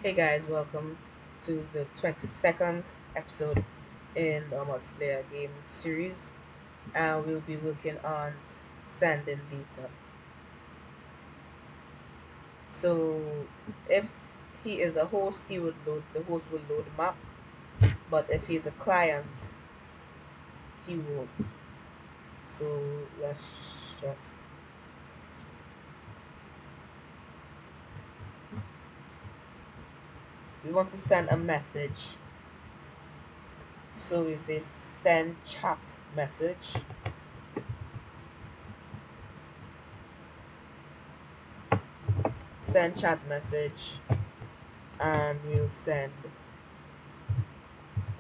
Hey guys, welcome to the 22nd episode in the multiplayer game series, and we'll be working on sending data. So, if he is a host, the host will load the map, but if he's a client, he won't. So let's just we want to send a message. So we say send chat message. Send chat message, and we'll send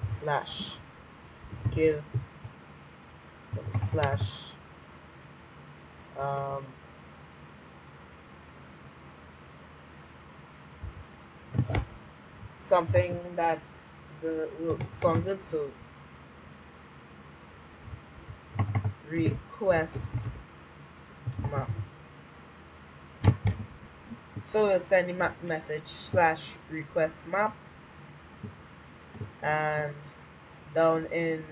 slash give slash um, something that will sound good. So request map. So we'll send the map message slash request map, and down in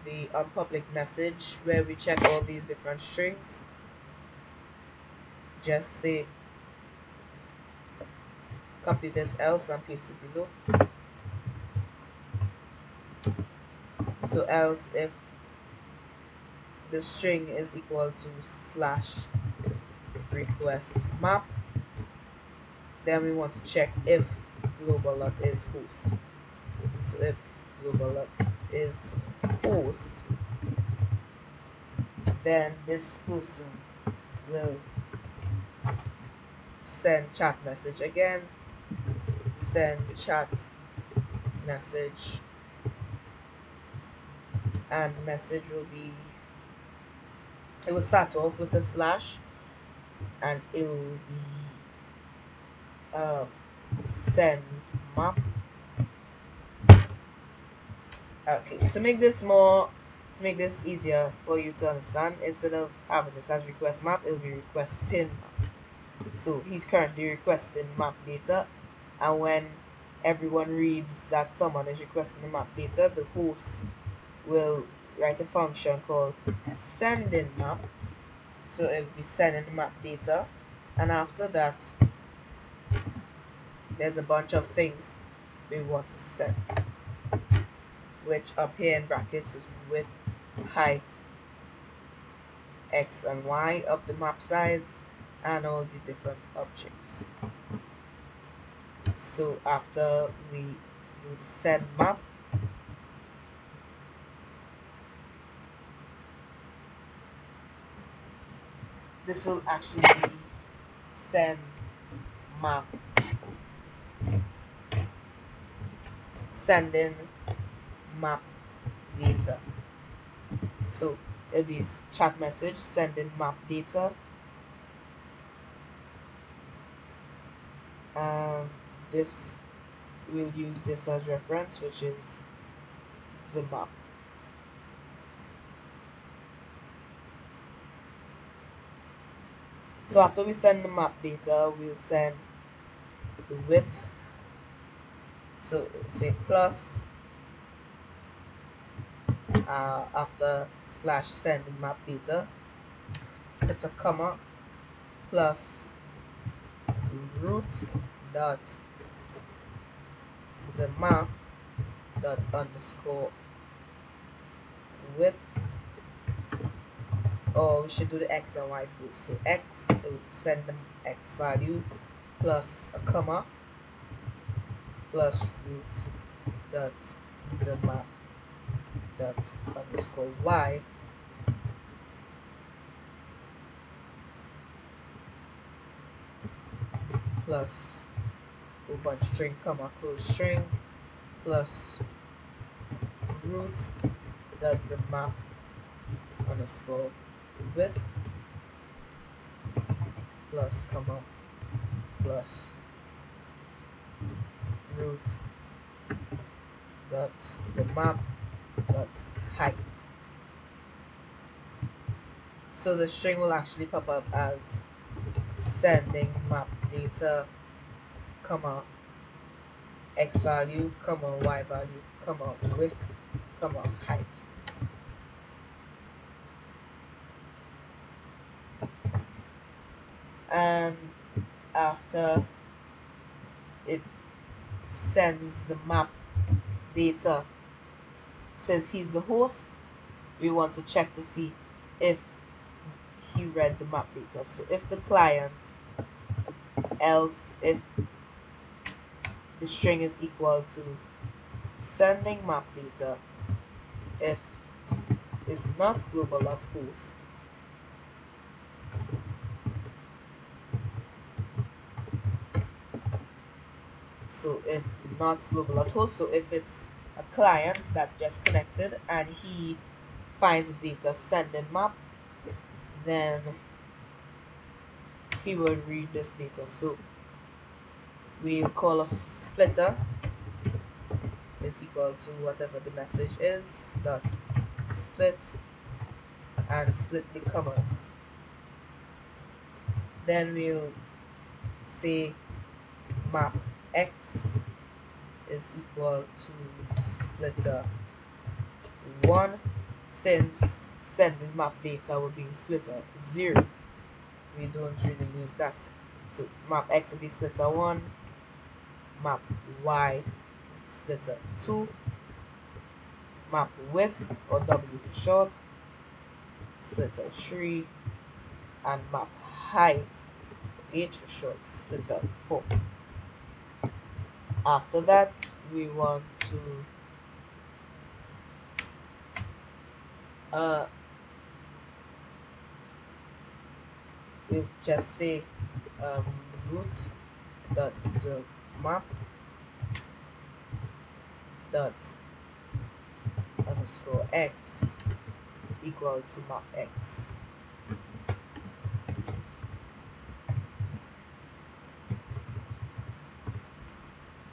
the public message where we check all these different strings, just say copy this else and paste it below. So else if the string is equal to slash request map, then we want to check if global dot is host. So if global dot is host, then this person will send chat message again, send chat message, and message will be, it will start off with a slash, and it will be send map. Okay, to make this easier for you to understand, instead of having this as request map, it will be requesting map. So he's currently requesting map data, and when everyone reads that someone is requesting the map data, the host will write a function called sending map. So it will be sending the map data, and after that there's a bunch of things we want to send, which up here in brackets is width, height, x and y of the map size, and all the different objects. So after we do the send map, this will actually be send map, sending map data. So it'll be chat message sending map data, and this, we'll use this as reference, which is the map. So after we send the map data, we'll send the width. So say plus, after slash send map data, it's a comma, plus root dot the map dot underscore width, or we should do the x and y first. So x, it will send the x value plus a comma plus root dot the map dot underscore y plus open string comma close string plus root dot the map underscore width plus comma plus root dot the map dot height. So the string will actually pop up as sending map data comma x value, comma y value, comma width, comma height. And after it sends the map data, says he's the host, we want to check to see if he read the map data. So if the client, else if the string is equal to sending map data, if is not global.host, so if not global.host, so if it's a client that just connected and he finds the data sending map, then he will read this data. So we'll call a splitter is equal to whatever the message is, dot split, and split the commas. Then we'll say map x is equal to splitter 1, since sending map data will be splitter 0. We don't really need that. So map x will be splitter 1, map y splitter 2, map width, or W for short, splitter 3, and map height, H for short, splitter 4. After that, we want to we'll just say root dot the map dot underscore x is equal to map x,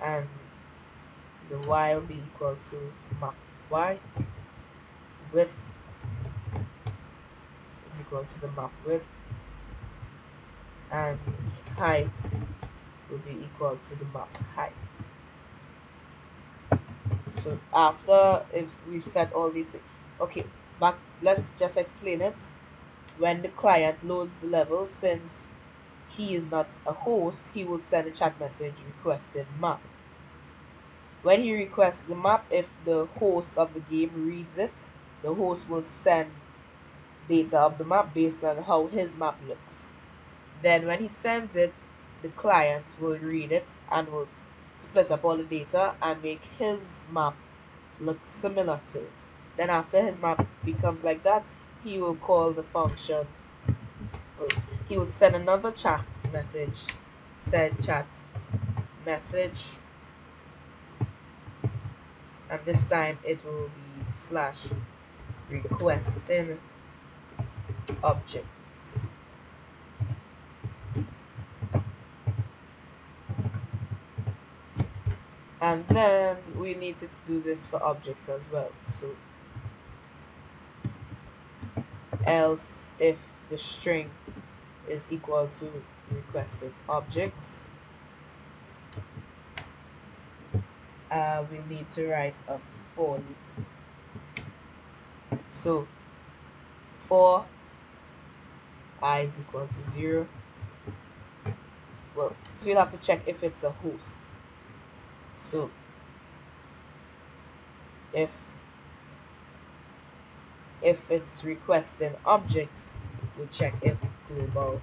and the y will be equal to map y, width is equal to the map width, and height will be equal to the map height. So after if we've set all these things, okay, back, let's just explain it. When the client loads the level, since he is not a host, he will send a chat message requesting map. When he requests the map, if the host of the game reads it, the host will send data of the map based on how his map looks. Then when he sends it, the client will read it and will split up all the data and make his map look similar to it. Then after his map becomes like that, he will call the function, he will send another chat message, send chat message, and this time it will be slash requesting object. And then we need to do this for objects as well. So else if the string is equal to requested objects, we need to write a for loop. So for I is equal to 0, well, so you'll have to check if it's a host. So if it's requesting objects, we check if global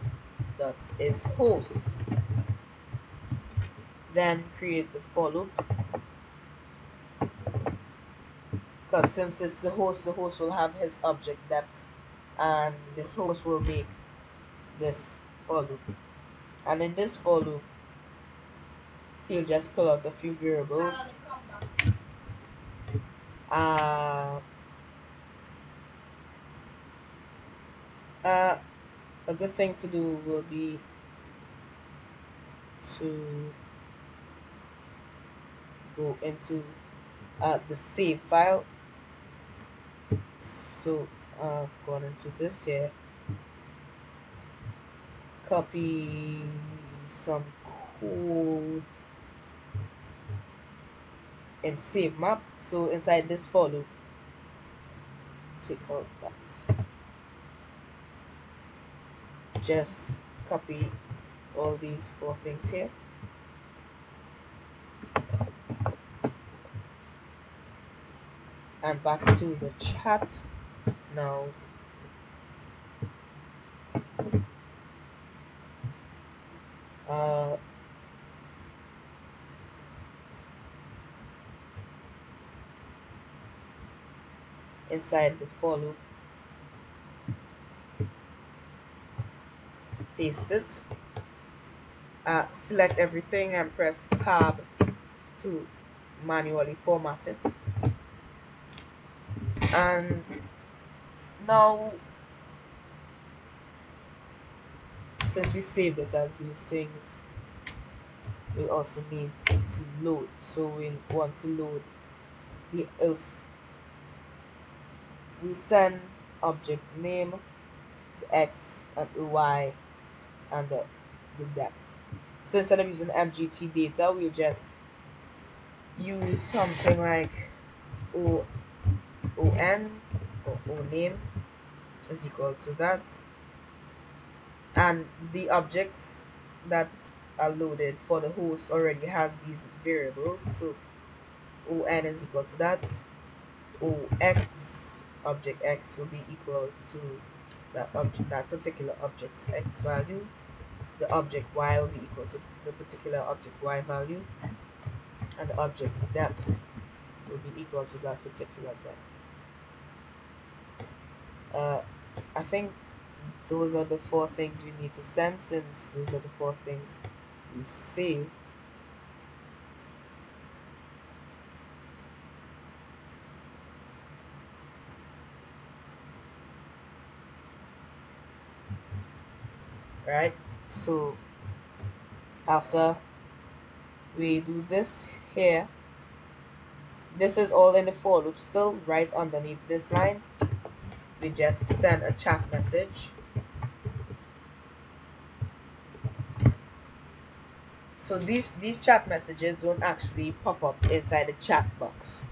dot is host. Then create the for loop, because since it's the host will have his object depth, and the host will make this for loop. And in this for loop, he'll just pull out a few variables. A good thing to do will be to go into the save file. So I've gone into this here, copy some code, in save map. So inside this for loop, take out that. Just copy all these 4 things here. And back to the chat. Now inside the for loop, paste it, select everything and press tab to manually format it. And now, since we saved it as these things, we also need to load. So we want to load the else. We send object name, the x and the y, and the depth. So instead of using mgt data, we'll just use something like on or o name is equal to that, and the objects that are loaded for the host already has these variables. So on is equal to that. Ox, object x, will be equal to that particular object's x value. The object y will be equal to the particular object y value, and the object depth will be equal to that particular depth. I think those are the 4 things we need to send, since those are the 4 things we save. Right, so after we do this here, this is all in the for loop still. Right underneath this line, we just send a chat message. So these chat messages don't actually pop up inside the chat box.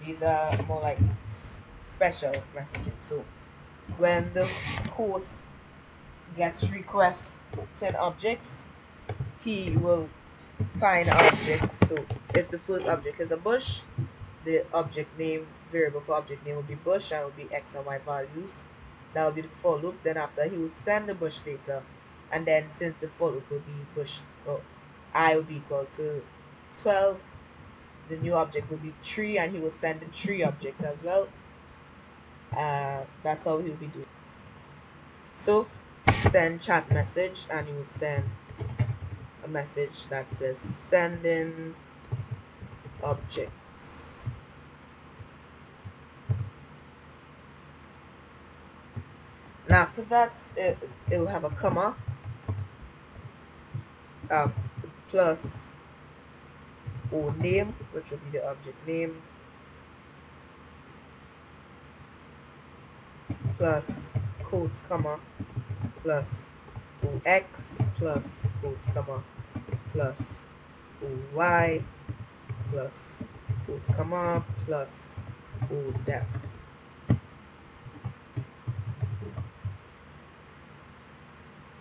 These are more like special messages. So when the host gets request 10 objects, he will find objects. So if the first object is a bush, the object name variable for object name will be bush and will be x and y values. That will be the for loop. Then after, he will send the bush data, and then since the for loop will be bush, I will be equal to 12, the new object will be tree, and he will send the tree object as well. That's how he'll be doing. So send chat message, and he will send a message that says sending objects. And after that, it will have a comma after plus o name, which will be the object name, plus quotes comma plus ox plus quotes comma plus oy plus quotes comma plus o depth.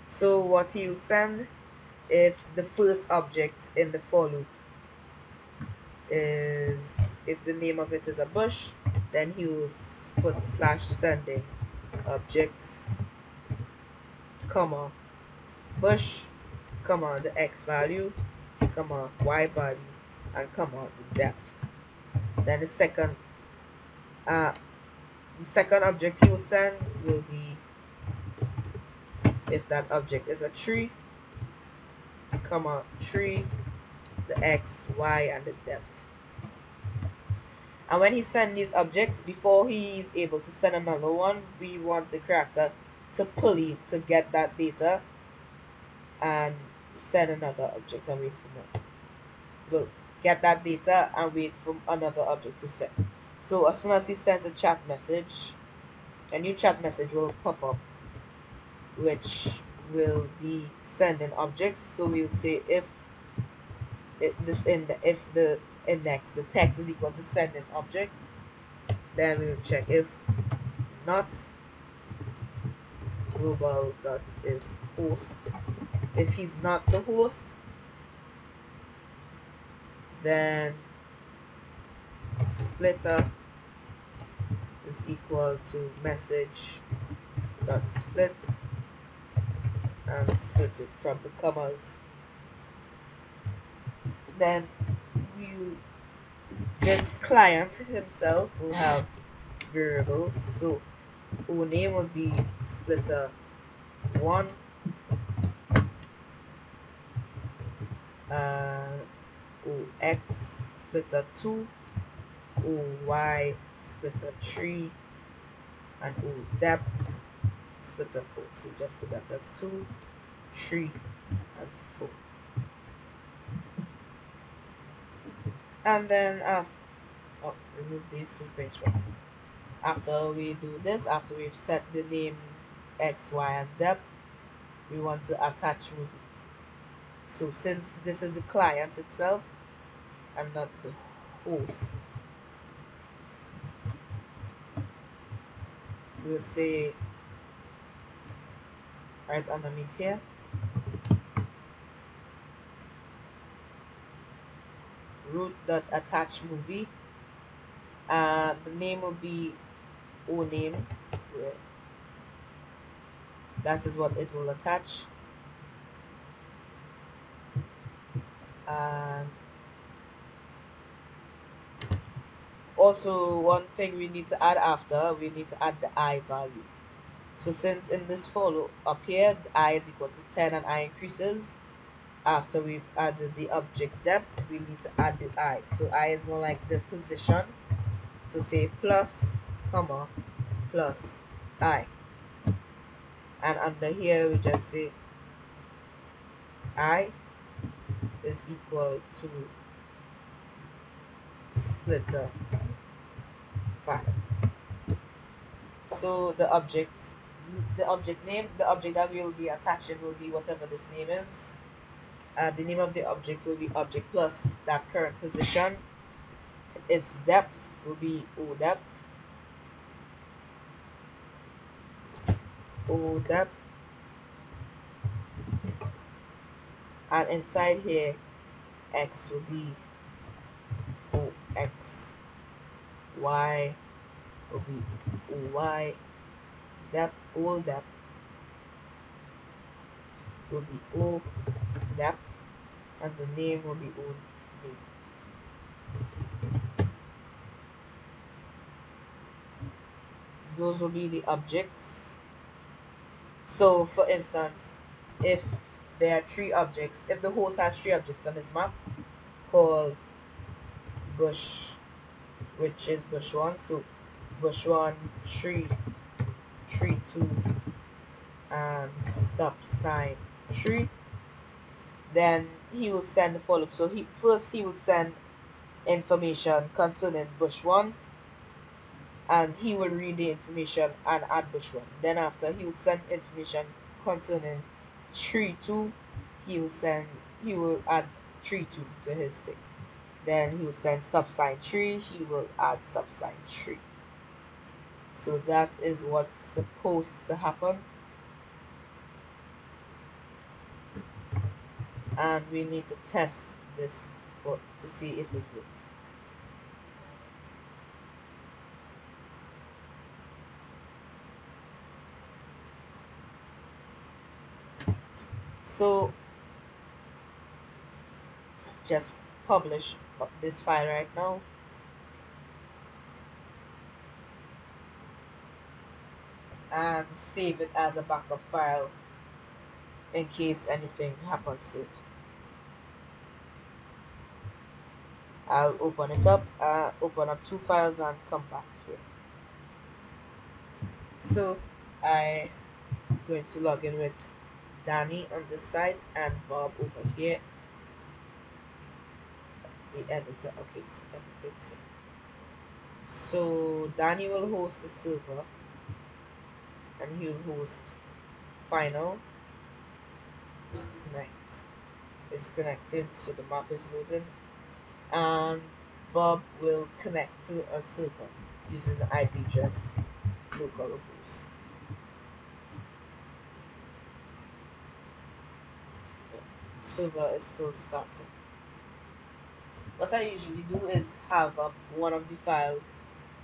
So what he will send, if the first object in the for loop is, if the name of it is a bush, then he will put slash sending objects comma bush comma the x value comma y value and comma the depth. Then the second object he will send will be, if that object is a tree, comma tree, the x, y, and the depth. And when he sends these objects, before he is able to send another one, we want the character to pulley to get that data and send another object and wait for more. We'll get that data and wait for another object to send. So as soon as he sends a chat message, a new chat message will pop up, which will be sending objects. So we'll say if if the index, the text is equal to sending object, then we'll check. If not, global dot is host. If he's not the host, then splitter is equal to message dot split, and split it from the commas. Then you this client himself will have variables. So our name will be splitter 1, OX splitter 2, OY splitter 3, and O depth splitter 4. So just put that as 2, 3, and 4. And then remove these two things from. After we do this, after we've set the name X, Y, and depth, we want to attach movie. So since this is the client itself and not the host, we'll say right underneath here, root.attach movie, and the name will be o name. That is what it will attach. And also, one thing we need to add after, we need to add the I value. So since in this follow up here, the I is equal to 10 and I increases, after we've added the object depth, we need to add the I. So I is more like the position. So say plus, comma, plus I. And under here, we just say I is equal to splitter 5. So the object name, the object that we will be attaching will be whatever this name is. The name of the object will be object plus that current position. Its depth will be O depth. O depth. And inside here, X will be OX. Y will be OY. Depth, all depth will be O depth, and the name will be O name. Those will be the objects. So for instance, if there are 3 objects, if the host has 3 objects on this map called bush, which is bush 1, so bush 1, 3, 3, 2, and stop sign 3, then he will send the follow-up. So he would send information concerning bush 1, and he will read the information and add bush 1. Then after, he will send information concerning 3, 2, he will add 3, 2 to his thing. Then he will send stop sign 3, he will add stop sign 3. So that is what's supposed to happen. And we need to test this to see if it works. So just publish this file right now. And save it as a backup file in case anything happens to it. I'll open it up, open up 2 files and come back here. So I'm going to log in with Danny on this side and Bob over here. The editor. Okay, so let me fix it. So Danny will host the server and he'll host final tonight. is connected, so the map is loading, and Bob will connect to a server using the IP address localhost. Server is still starting. What I usually do is have one of the files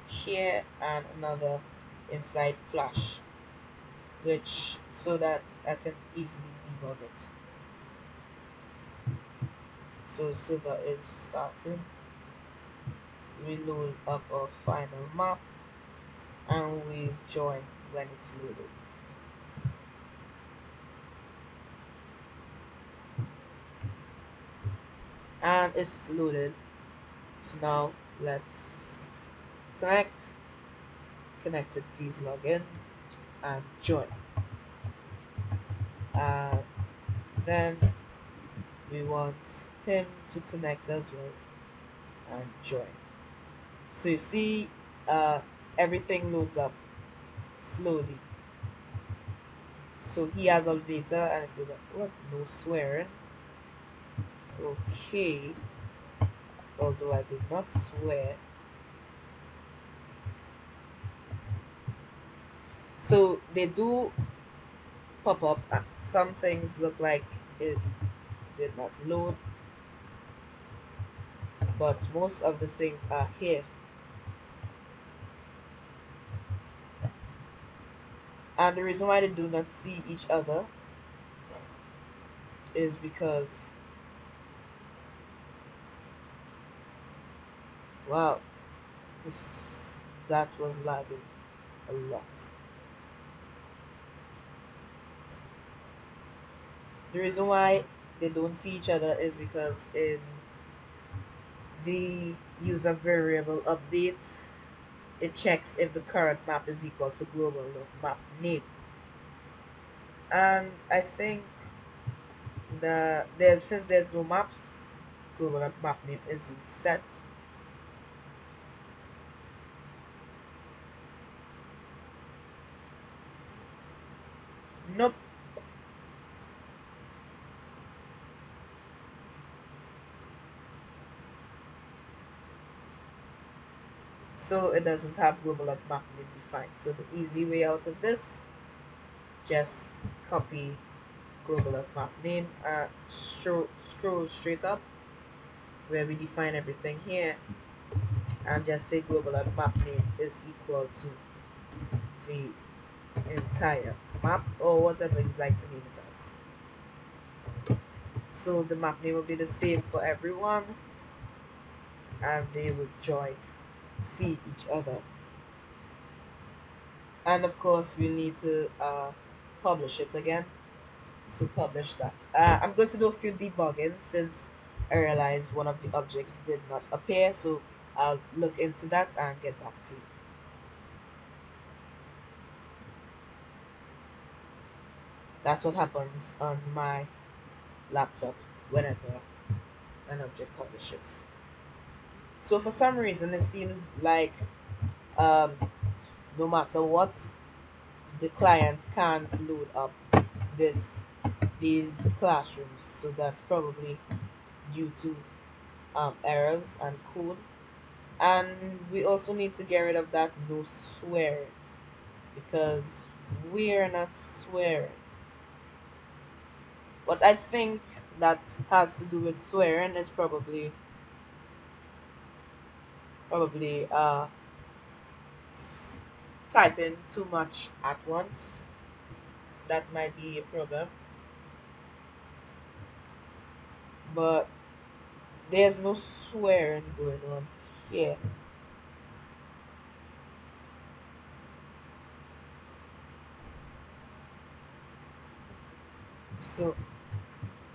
here and another inside Flash, which so that I can easily debug it. So server is starting. We load up our final map and we join when it's loaded. And it's loaded. So now let's connect. Connected, please log in and join. And then we want him to connect as well and join. So you see, everything loads up slowly. So he has all the data and it's like, what? No swearing. Okay. Although I did not swear. So they do pop up. Some things look like it did not load, but most of the things are here. And the reason why they do not see each other is because, wow, that was lagging a lot. The reason why they don't see each other is because in the user variable update, it checks if the current map is equal to global map name. And I think that since there's no maps, global map name isn't set. Nope. So it doesn't have global map name defined. So the easy way out of this, just copy global map name and scroll straight up where we define everything here and just say global map name is equal to the entire map or whatever you'd like to name it as. So the map name will be the same for everyone and they would join, see each other. And of course we need to publish it again. So publish that. I'm going to do a few debugging since I realized one of the objects did not appear, so I'll look into that and get back to you. That's what happens on my laptop whenever an object publishes. So for some reason it seems like um, no matter what, the client can't load up this these classrooms. So that's probably due to errors and code. And we also need to get rid of that no swearing because we're not swearing. What I think that has to do with swearing is probably typing too much at once. That might be a problem. But there's no swearing going on here. So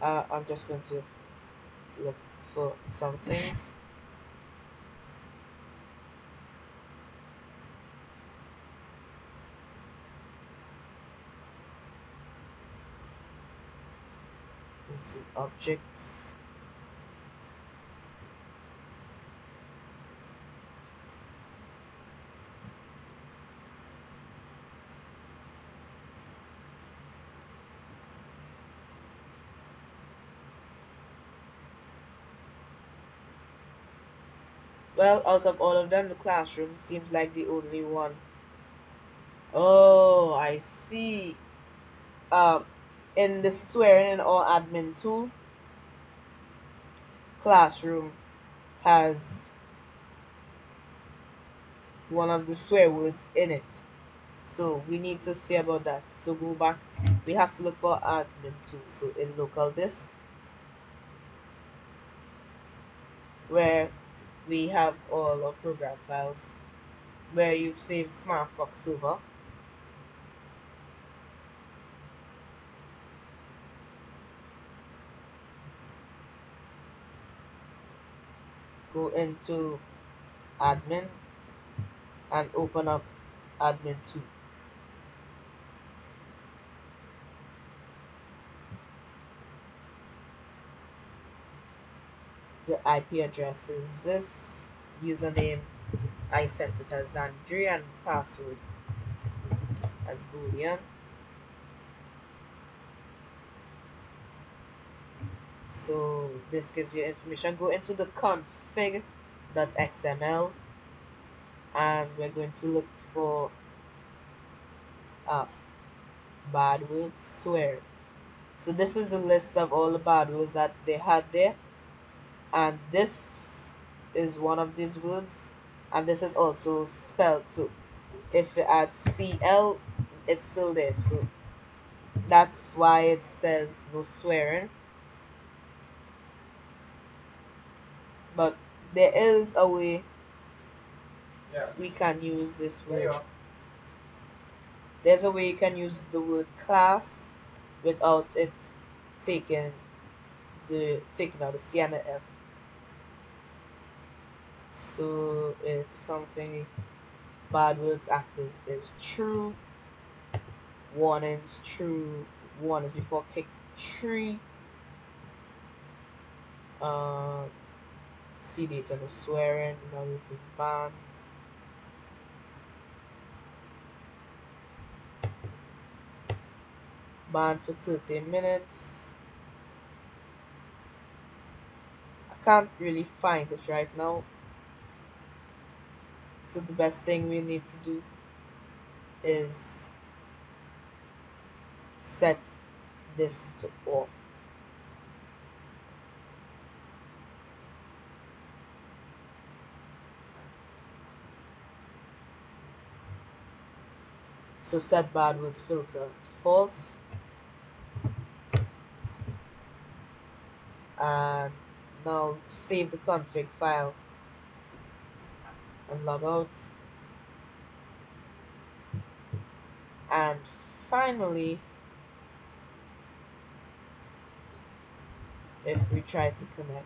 I'm just going to look for some things. Into objects. Well, out of all of them, the classroom seems like the only one. Oh, I see. Um, in the swearing in or admin tool, classroom has one of the swear words in it. So we need to see about that. So go back. We have to look for admin tool. So in local disk, where we have all our program files, where you've saved SmartFox server, go into admin and open up admin tool. The IP address is this. Username, I set it as Dandre, and password as Boolean. So this gives you information. Go into the config.xml and we're going to look for uh, bad words swear. So this is a list of all the bad words that they had there, and this is one of these words, and this is also spelled. So if it adds CL, it's still there. So that's why it says no swearing. But there is a way we can use this word. There's a way you can use the word class without it taking taking out the C and the F. So it's something bad words active is true, warnings true, warnings before kick tree, uh, C data no swearing, now we've been banned. Banned for 30 minutes. I can't really find it right now. So the best thing we need to do is set this to off. So set bad words filter to false, and now save the config file and log out. And finally, if we try to connect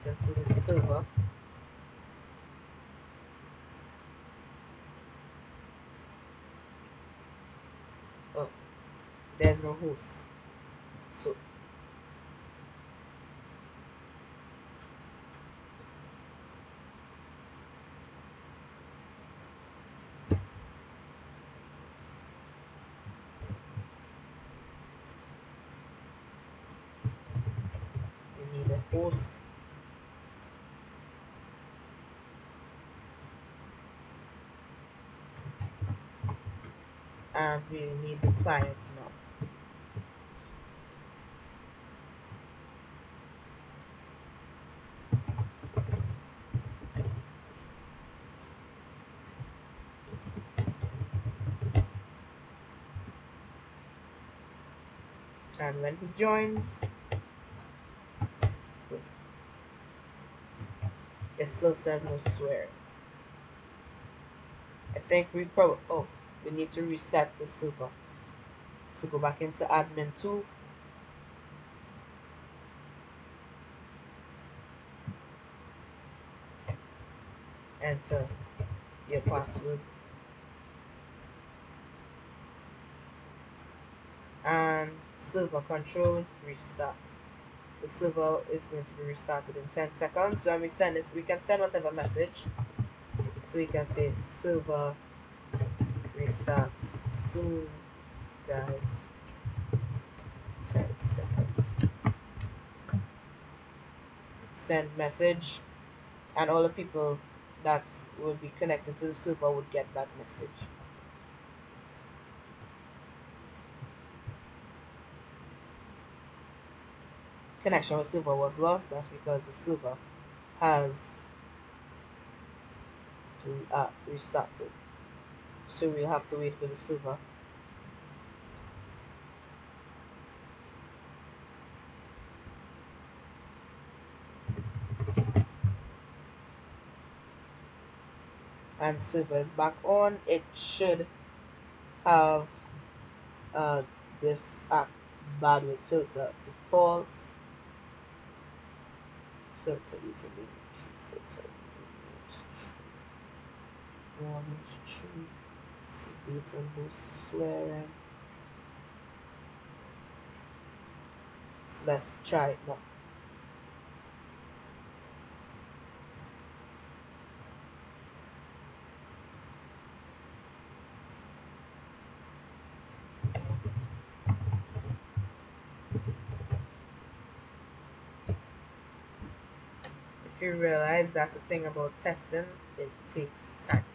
into the server, oh, there's no host. So we need a host, and we need the client now. And when he joins, it still says no swearing. I think we probably, oh, we need to reset the server. So go back into admin 2, enter your password, and server control restart. The server is going to be restarted in 10 seconds. So when we send this, we can send whatever message. So we can say server restarts soon, guys. 10 seconds. Send message, and all the people that will be connected to the server would get that message. Connection with server was lost. That's because the server has restarted. So we'll have to wait for the server. And server is back on. It should have uh, this bandwidth filter to false. Filter using filter. Image tree. See data, no swearing. So let's try it now. If you realize that's the thing about testing, it takes time.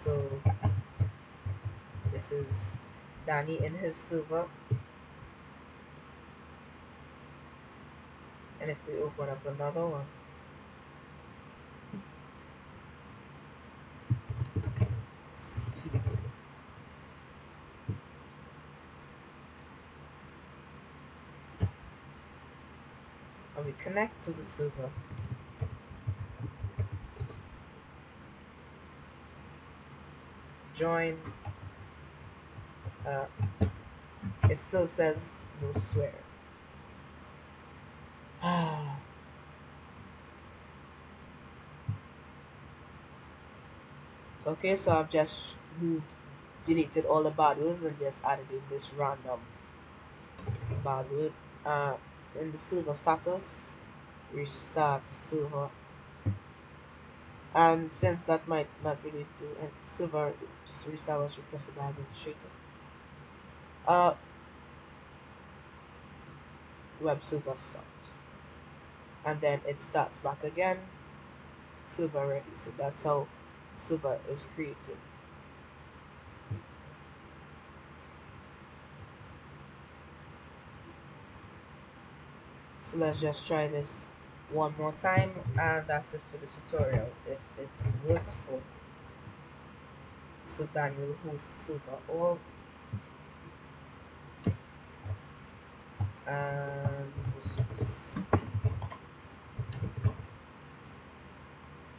So this is Danny in his server, and if we open up another one, Steve. And we connect to the server. Join. It still says no swear. Okay, so I've just deleted all the bad words and just added in this random bad word. In the server status, restart server. And since that might not really do, and server just restart was requested by administrator. Web server stopped, and then it starts back again. Server ready. So that's how server is created. So let's just try this one more time, and that's it for the tutorial. If it works, or so Daniel host server all, and this was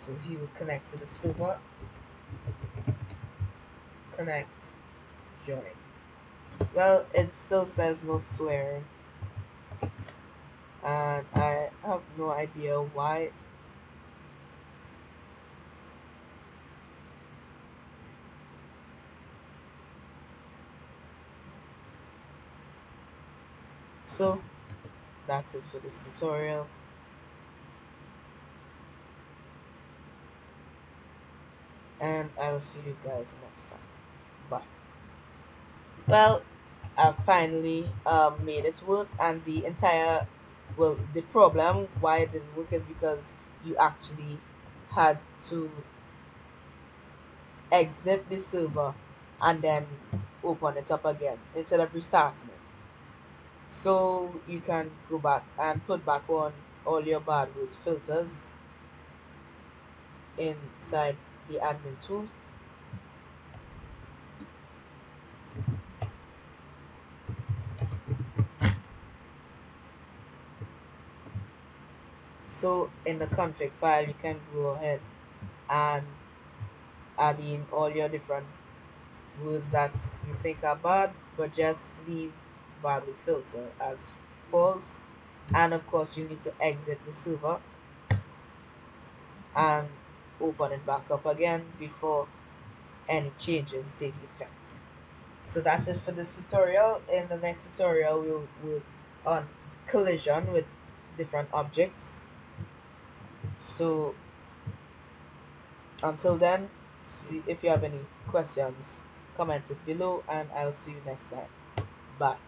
so he will connect to the server, connect, join. Well, it still says no swearing, and I have no idea why. So that's it for this tutorial, and I will see you guys next time. Bye. Well, I finally made it work, and the problem why it didn't work is because you actually had to exit the server and then open it up again instead of restarting it. So you can go back and put back on all your bad words filters inside the admin tool. So in the config file, you can go ahead and add in all your different words that you think are bad, but just leave bad with filter as false. And of course, you need to exit the server and open it back up again before any changes take effect. So that's it for this tutorial. In the next tutorial, we'll work on collision with different objects. So Until then, see if you have any questions, comment it below, and I'll see you next time. Bye.